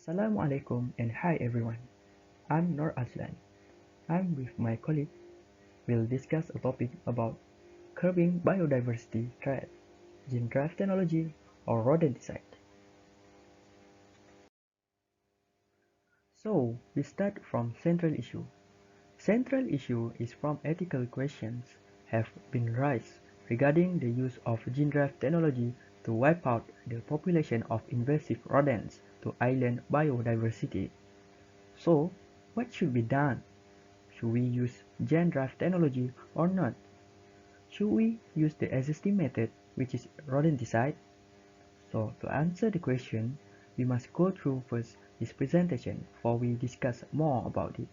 Assalamualaikum and hi everyone. I'm Nur Aslan. I'm with my colleague. We'll discuss a topic about curbing biodiversity threat, gene drive technology, or rodenticide. So we start from central issue. Central issue is from ethical questions have been raised regarding the use of gene drive technology to wipe out the population of invasive rodents to island biodiversity. So, what should be done? Should we use gene drive technology or not? Should we use the existing method, which is rodenticide? So, to answer the question, we must go through first this presentation before we discuss more about it.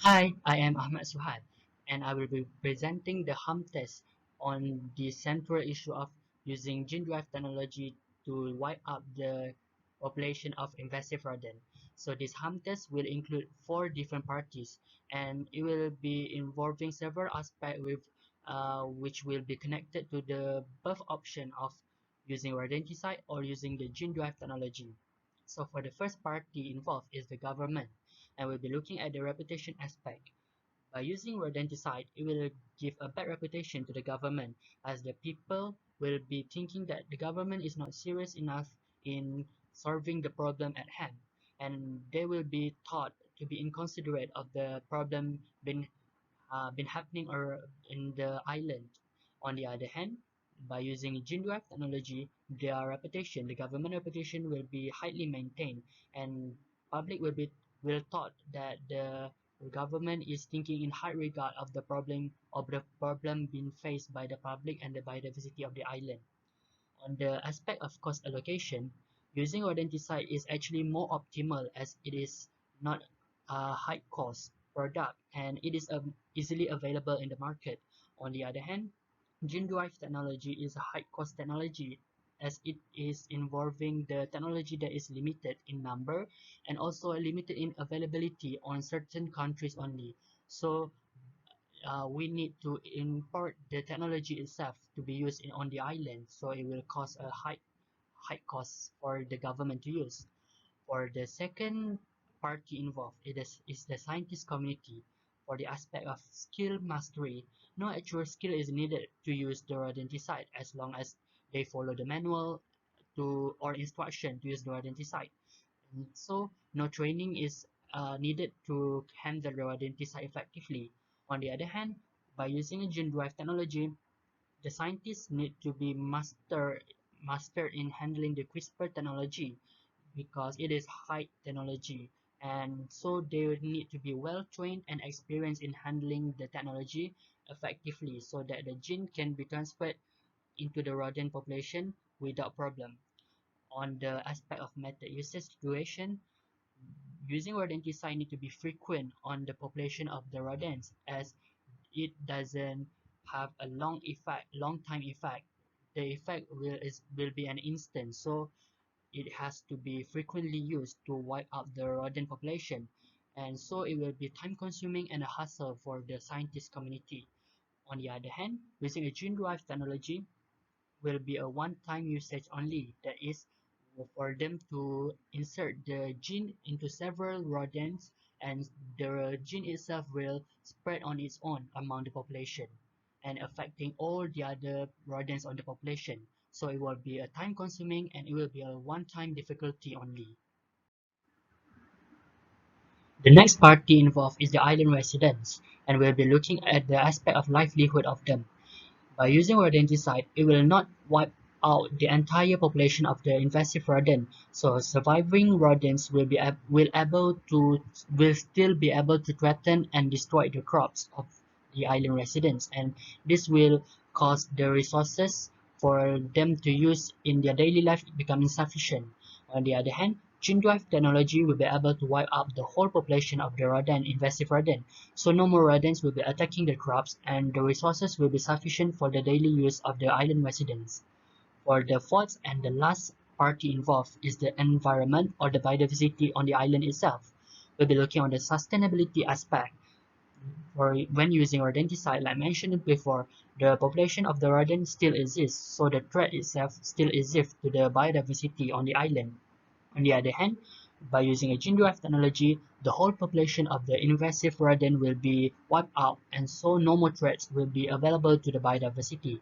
Hi, I am Ahmad Suhad, and I will be presenting the harm test on the central issue of using gene drive technology to wipe out the population of invasive rodent. So this harm test will include 4 different parties, and it will be involving several aspects with which will be connected to the both option of using rodenticide or using the gene drive technology. So for the first party involved is the government, and we'll be looking at the reputation aspect. By using rodenticide, it will give a bad reputation to the government, as the people will be thinking that the government is not serious enough in solving the problem at hand, and they will be thought to be inconsiderate of the problem been happening or in the island. On the other hand, by using gene drive technology, their reputation, the government reputation will be highly maintained, and public will thought that the government is thinking in high regard of the problem being faced by the public and the biodiversity of the island. On the aspect of cost allocation, using rodenticide is actually more optimal as it is not a high cost product and it is easily available in the market. On the other hand, gene drive technology is a high cost technology as it is involving the technology that is limited in number and also limited in availability on certain countries only. So we need to import the technology itself to be used on the island, so it will cost a high cost for the government to use. For the second party involved, is the scientist community. For the aspect of skill mastery, no actual skill is needed to use the rodenticide as long as they follow the manual to or instruction to use the rodenticide. So no training is needed to handle the rodenticide effectively. On the other hand, by using a gene drive technology, the scientists need to be master in handling the CRISPR technology because it is high technology, and so they would need to be well trained and experienced in handling the technology effectively so that the gene can be transferred into the rodent population without problem. On the aspect of method usage duration, using rodenticide need to be frequent on the population of the rodents as it doesn't have a long time effect. The effect will be an instant, so it has to be frequently used to wipe out the rodent population, and so it will be time consuming and a hassle for the scientist community. On the other hand, using a gene drive technology will be a one-time usage only. That is, for them to insert the gene into several rodents, and the gene itself will spread on its own among the population and affecting all the other rodents on the population. So it will be a time consuming and it will be a one-time difficulty only. The next party involved is the island residents, and we'll be looking at the aspect of livelihood of them. By using rodenticide, it will not wipe out the entire population of the invasive rodent. So surviving rodents will still be able to threaten and destroy the crops of the island residents, and this will cause the resources for them to use in their daily life become insufficient. On the other hand, gene drive technology will be able to wipe out the whole population of the invasive rodent, so no more rodents will be attacking the crops and the resources will be sufficient for the daily use of the island residents. For the fourth and the last party involved is the environment or the biodiversity on the island itself. We'll be looking on the sustainability aspect. or when using rodenticide, like mentioned before, the population of the rodent still exists, so the threat itself still exists to the biodiversity on the island. On the other hand, by using a gene-derived technology, the whole population of the invasive rodent will be wiped out, and so no more threats will be available to the biodiversity.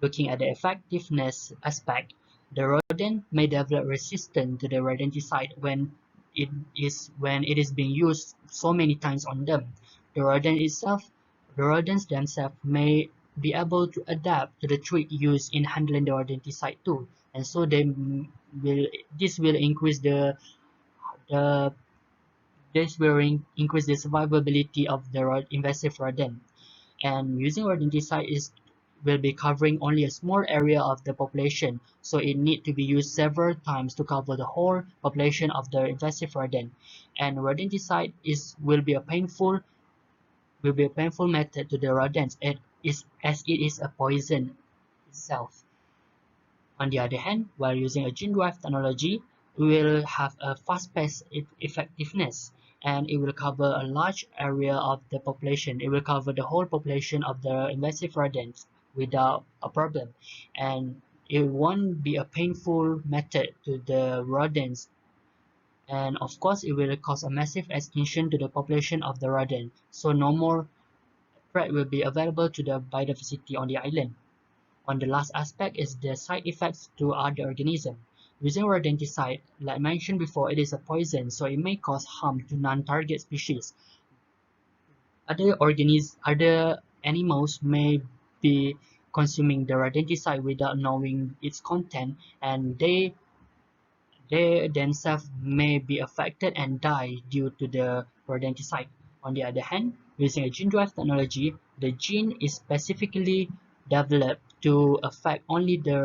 Looking at the effectiveness aspect, the rodent may develop resistance to the rodenticide when it is being used so many times on them. The rodent itself, the rodents themselves may be able to adapt to the trick used in handling the rodenticide too, and so will this will increase the increase the survivability of the invasive rodent. And using rodenticide is will be covering only a small area of the population, so it need to be used several times to cover the whole population of the invasive rodent. And rodenticide will be a painful method to the rodents as it is a poison itself. On the other hand, while using a gene-derived technology, we will have a fast-paced effectiveness, and it will cover a large area of the population. It will cover the whole population of the invasive rodents without a problem, and it won't be a painful method to the rodents. And of course, it will cause a massive extinction to the population of the rodent, so no more threat will be available to the biodiversity on the island. On the last aspect is the side effects to other organisms. Using rodenticide, like mentioned before, it is a poison, so it may cause harm to non-target species. Other animals may be consuming the rodenticide without knowing its content, and they themselves may be affected and die due to the rodenticide. On the other hand, using a gene-derived technology, the gene is specifically developed to affect only the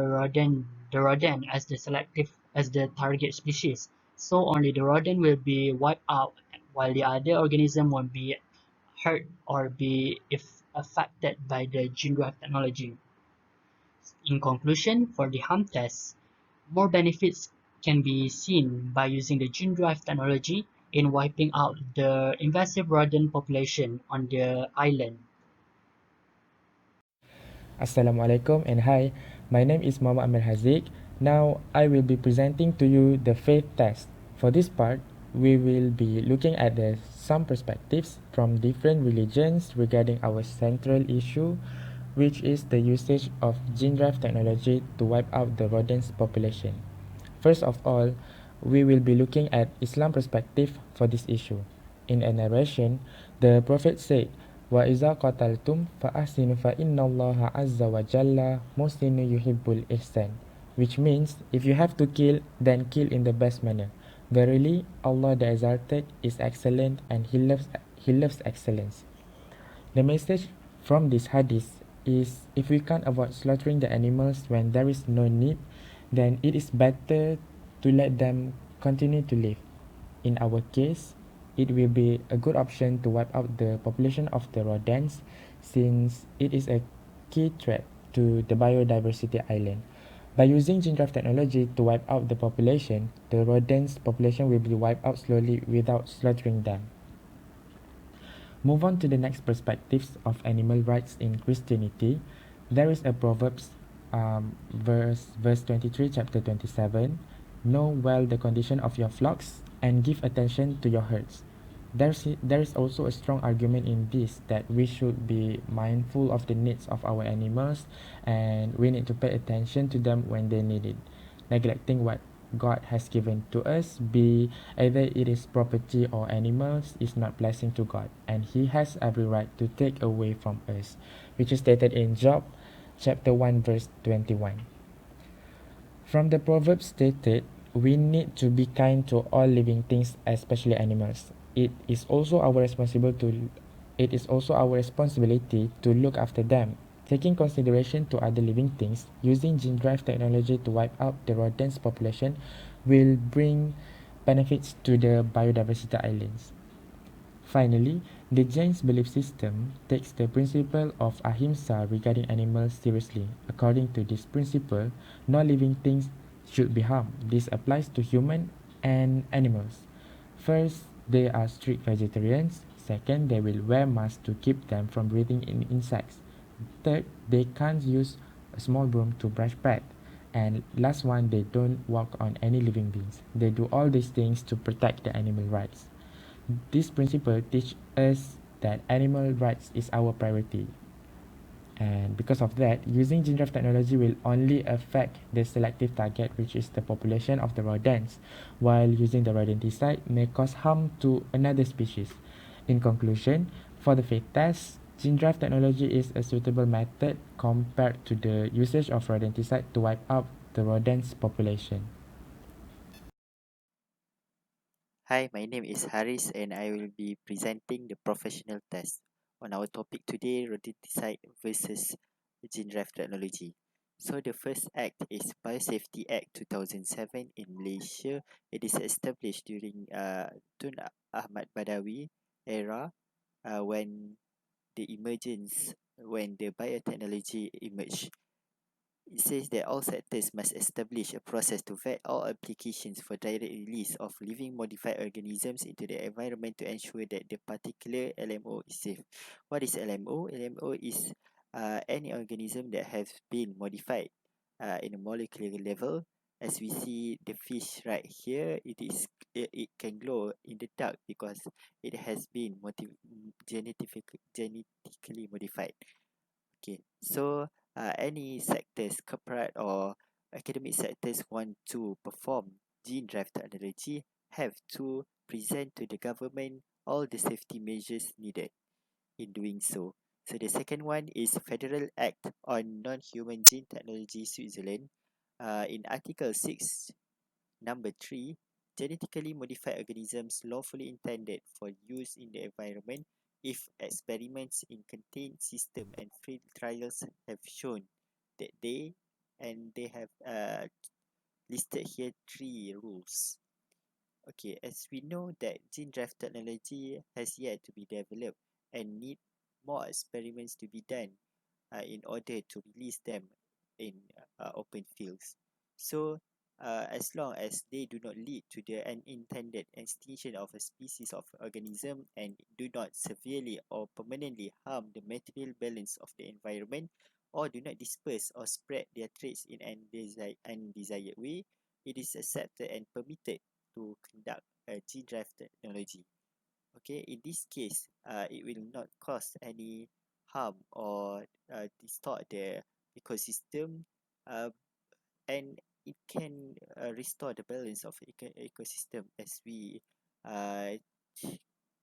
rodent as the target species. So only the rodent will be wiped out, while the other organism won't be hurt or be if affected by the gene-derived technology. In conclusion, for the harm test, more benefits can be seen by using the gene-derived technology in wiping out the invasive rodent population on the island. Assalamualaikum and hi, my name is Muhammad Amir Haziq. Now I will be presenting to you the faith test. For this part, we will be looking at some perspectives from different religions regarding our central issue, which is the usage of gene-drive technology to wipe out the rodents population. First of all, we will be looking at Islam perspective for this issue. In a narration, the Prophet said, وَإِذَا قَتَلْتُمْ فَأَحْسِنُوا فَإِنَّ اللَّهَ عَزَّ وَجَلَّ مُحْسِنٌ يُحِبُّ الْإِحْسَانَ, which means, if you have to kill, then kill in the best manner. Verily, Allah the Exalted is excellent and He loves excellence. The message from this hadith is, if we can't avoid slaughtering the animals when there is no need, then it is better to let them continue to live. In our case, it will be a good option to wipe out the population of the rodents, since it is a key threat to the biodiversity island. By using gene-drive technology to wipe out the population, the rodents population will be wiped out slowly without slaughtering them. Move on to the next perspectives of animal rights in Christianity. There is a Proverbs verse 23, chapter 27. Know well the condition of your flocks and give attention to your herds. There is also a strong argument in this that we should be mindful of the needs of our animals, and we need to pay attention to them when they need it. Neglecting what God has given to us, be either it is property or animals, is not blessing to God, and He has every right to take away from us, which is stated in Job chapter 1 verse 21. From the Proverbs stated, we need to be kind to all living things, especially animals. It is also our responsibility to look after them, taking consideration to other living things. Using gene-drive technology to wipe out the rodents population will bring benefits to the biodiversity islands. Finally, the Jain's belief system takes the principle of ahimsa regarding animals seriously. According to this principle, no living things should be harmed. This applies to humans and animals. First, they are strict vegetarians. Second, they will wear masks to keep them from breathing in insects. Third, they can't use a small broom to brush pet. And last one, they don't walk on any living beings. They do all these things to protect the animal rights. This principle teaches us that animal rights is our priority. And because of that, using gene drive technology will only affect the selective target, which is the population of the rodents, while using the rodenticide may cause harm to another species. In conclusion, for the faith test, gene drive technology is a suitable method compared to the usage of rodenticide to wipe out the rodents population. Hi, my name is Haris and I will be presenting the professional test on our topic today, rodenticide versus gene drive technology. So the first act is Biosafety Act 2007 in Malaysia. It is established during Tun Ahmad Badawi era when the biotechnology emerged. It says that all sectors must establish a process to vet all applications for direct release of living modified organisms into the environment to ensure that the particular LMO is safe. What is LMO? LMO is any organism that has been modified in a molecular level. As we see the fish right here, it can glow in the dark because it has been genetically modified. Okay, so any sectors, corporate or academic sectors want to perform gene drive technology have to present to the government all the safety measures needed in doing so. So the second one is Federal Act on Non-Human Gene Technology Switzerland. In Article 6, Number 3, genetically modified organisms lawfully intended for use in the environment if experiments in contained system and field trials have shown that they have listed here 3 rules. Okay, as we know that gene drive technology has yet to be developed and need more experiments to be done in order to release them in open fields. So, as long as they do not lead to the unintended extinction of a species of organism and do not severely or permanently harm the material balance of the environment, or do not disperse or spread their traits in an undesired way, it is accepted and permitted to conduct a gene drive technology. Okay, in this case, it will not cause any harm or distort the ecosystem, uh, and it can restore the balance of ecosystem as we uh,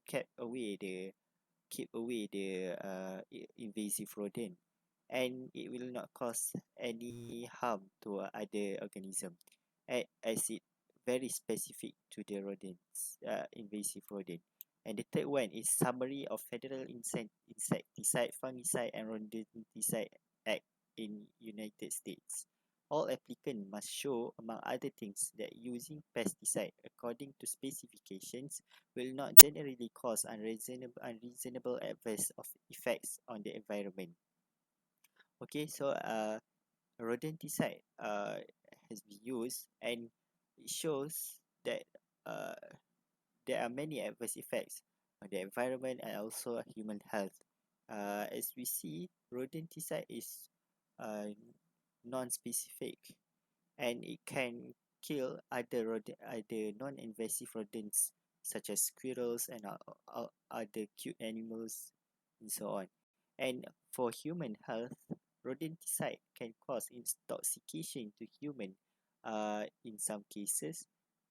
kept away the keep away the invasive rodent, and it will not cause any harm to other organism as it very specific to the rodents, invasive rodent. And the third one is Summary of Federal Insecticide, Fungicide and Rodenticide Act in United States. All applicants must show, among other things, that using pesticide according to specifications will not generally cause unreasonable adverse of effects on the environment. Okay, so rodenticide has been used, and it shows that uh, there are many adverse effects on the environment and also human health. As we see, rodenticide is non-specific, and it can kill other non-invasive rodents such as squirrels and other cute animals and so on. And for human health, rodenticide can cause intoxication to human. In some cases,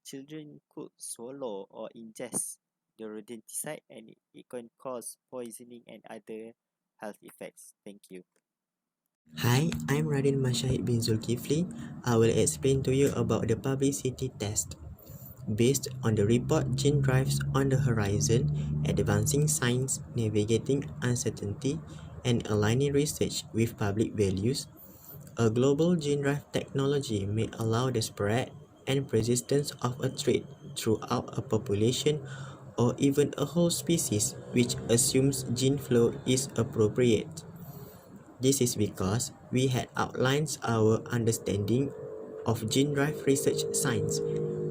children could swallow or ingest the rodenticide, and it can cause poisoning and other health effects. Thank you. Hi, I'm Radin Mashahid bin Zulkifli. I will explain to you about the publicity test. Based on the report Gene Drives on the Horizon, Advancing Science, Navigating Uncertainty, and Aligning Research with Public Values, a global gene drive technology may allow the spread and persistence of a trait throughout a population or even a whole species, which assumes gene flow is appropriate. This is because we had outlined our understanding of gene drive research science,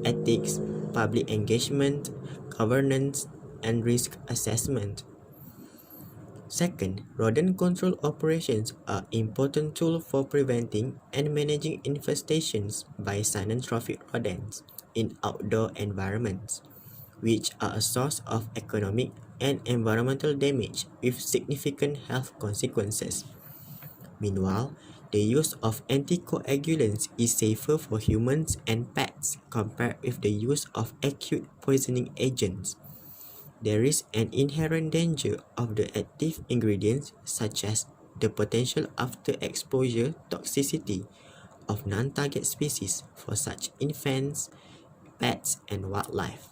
ethics, public engagement, governance, and risk assessment. Second, rodent control operations are important tool for preventing and managing infestations by synanthropic rodents in outdoor environments, which are a source of economic and environmental damage with significant health consequences. Meanwhile, the use of anticoagulants is safer for humans and pets compared with the use of acute poisoning agents. There is an inherent danger of the active ingredients, such as the potential after exposure toxicity of non-target species for such infants, pets, and wildlife.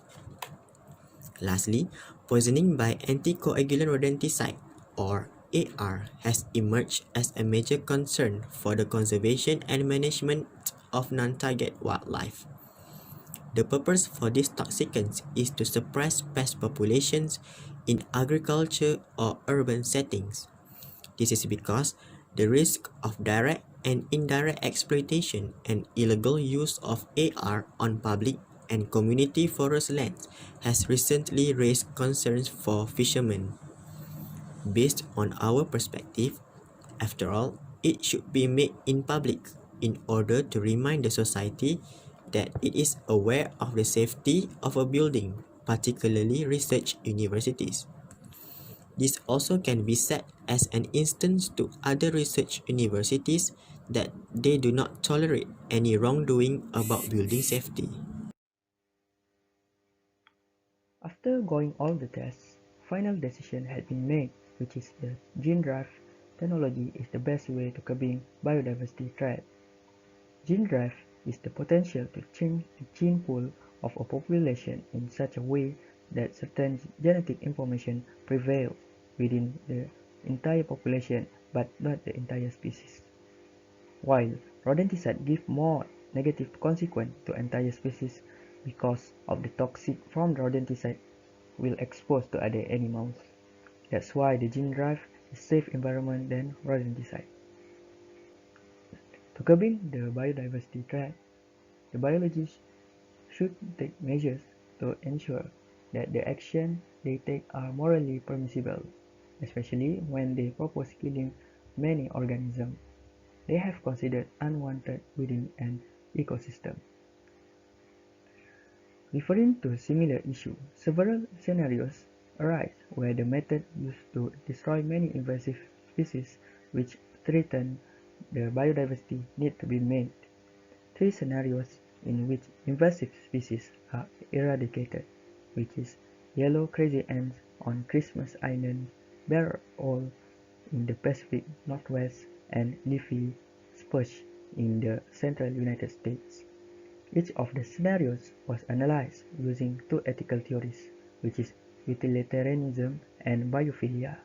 Lastly, poisoning by anticoagulant rodenticide or AR has emerged as a major concern for the conservation and management of non-target wildlife. The purpose for these toxicants is to suppress pest populations in agriculture or urban settings. This is because the risk of direct and indirect exploitation and illegal use of AR on public and community forest lands has recently raised concerns for fishermen. Based on our perspective, after all, it should be made in public in order to remind the society that it is aware of the safety of a building, particularly research universities. This also can be set as an instance to other research universities that they do not tolerate any wrongdoing about building safety. After going all the tests, final decision had been made, which is the gene drive technology is the best way to curbing biodiversity threat. Gene drive is the potential to change the gene pool of a population in such a way that certain genetic information prevails within the entire population but not the entire species. While rodenticide give more negative consequence to entire species because of the toxic from the rodenticide will expose to other animals. That's why the gene drive is safe environment than rodenticide. To curbing the biodiversity threat, the biologists should take measures to ensure that the action they take are morally permissible, especially when they propose killing many organisms they have considered unwanted within an ecosystem. Referring to similar issue, several scenarios arise where the method used to destroy many invasive species which threaten the biodiversity need to be made. 3 scenarios in which invasive species are eradicated, which is yellow crazy ants on Christmas Island, bear owl in the Pacific Northwest, and leafy spurge in the central United States. Each of the scenarios was analyzed using 2 ethical theories, which is utilitarianism and biophilia.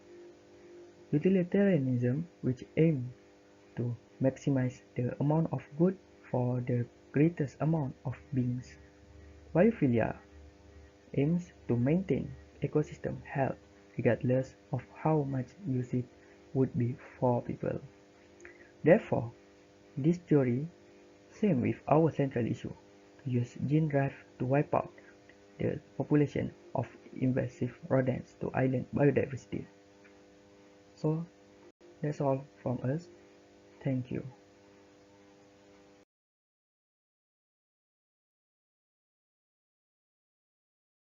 Utilitarianism, which aims to maximize the amount of good for the greatest amount of beings. Biophilia aims to maintain ecosystem health regardless of how much use it would be for people. Therefore, this theory same with our central issue, to use gene drive to wipe out the population of invasive rodents to island biodiversity. So, that's all from us. Thank you.